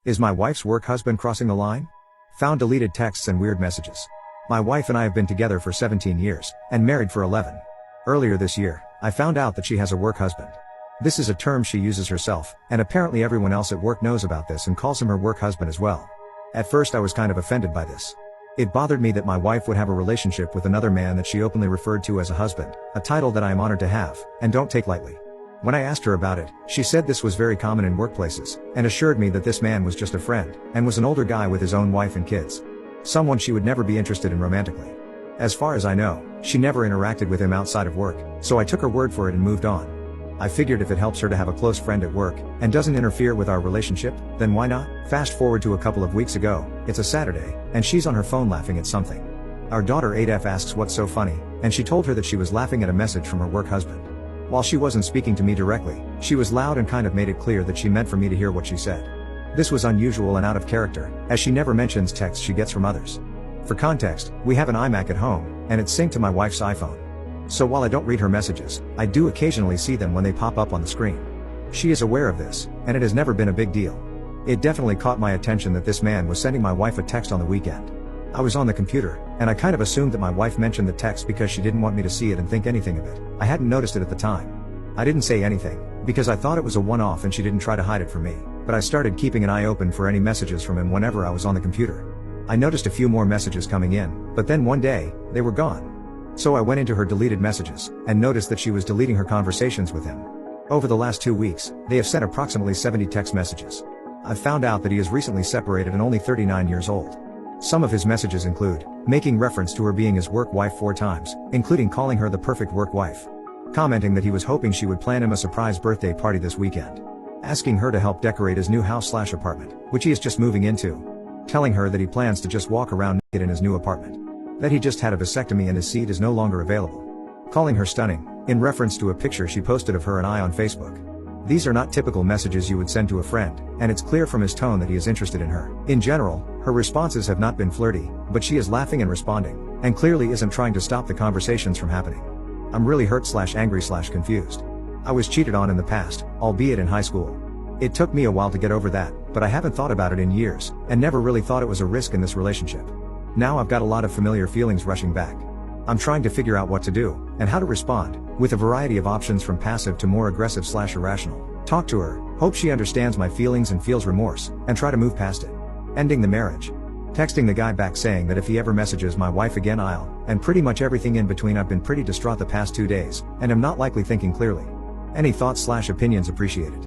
Is my wife's work husband crossing the line? Found deleted texts and weird messages. My wife and I have been together for 17 years, and married for 11. Earlier this year, I found out that she has a work husband. This is a term she uses herself, and apparently everyone else at work knows about this and calls him her work husband as well. At first I was kind of offended by this. It bothered me that my wife would have a relationship with another man that she openly referred to as a husband, a title that I am honored to have, and don't take lightly. When I asked her about it, she said this was very common in workplaces, and assured me that this man was just a friend, and was an older guy with his own wife and kids. Someone she would never be interested in romantically. As far as I know, she never interacted with him outside of work, so I took her word for it and moved on. I figured if it helps her to have a close friend at work, and doesn't interfere with our relationship, then why not? Fast forward to a couple of weeks ago, it's a Saturday, and she's on her phone laughing at something. Our daughter 8F asks what's so funny, and she told her that she was laughing at a message from her work husband. While she wasn't speaking to me directly, she was loud and kind of made it clear that she meant for me to hear what she said. This was unusual and out of character, as she never mentions texts she gets from others. For context, we have an iMac at home, and it's synced to my wife's iPhone. So while I don't read her messages, I do occasionally see them when they pop up on the screen. She is aware of this, and it has never been a big deal. It definitely caught my attention that this man was sending my wife a text on the weekend. I was on the computer, and I kind of assumed that my wife mentioned the text because she didn't want me to see it and think anything of it. I hadn't noticed it at the time. I didn't say anything, because I thought it was a one-off and she didn't try to hide it from me, but I started keeping an eye open for any messages from him whenever I was on the computer. I noticed a few more messages coming in, but then one day, they were gone. So I went into her deleted messages, and noticed that she was deleting her conversations with him. Over the last 2 weeks, they have sent approximately 70 text messages. I've found out that he is recently separated and only 39 years old. Some of his messages include making reference to her being his work wife 4 times, including calling her the perfect work wife. Commenting that he was hoping she would plan him a surprise birthday party this weekend. Asking her to help decorate his new house/apartment, which he is just moving into. Telling her that he plans to just walk around naked in his new apartment. That he just had a vasectomy and his seed is no longer available. Calling her stunning, in reference to a picture she posted of her and I on Facebook. These are not typical messages you would send to a friend, and it's clear from his tone that he is interested in her. In general, her responses have not been flirty, but she is laughing and responding, and clearly isn't trying to stop the conversations from happening. I'm really hurt/angry/confused. I was cheated on in the past, albeit in high school. It took me a while to get over that, but I haven't thought about it in years, and never really thought it was a risk in this relationship. Now I've got a lot of familiar feelings rushing back. I'm trying to figure out what to do, and how to respond, with a variety of options from passive to more aggressive/irrational. Talk to her, hope she understands my feelings and feels remorse, and try to move past it. Ending the marriage. Texting the guy back saying that if he ever messages my wife again and pretty much everything in between. I've been pretty distraught the past 2 days, and am not likely thinking clearly. Any thoughts/opinions appreciated.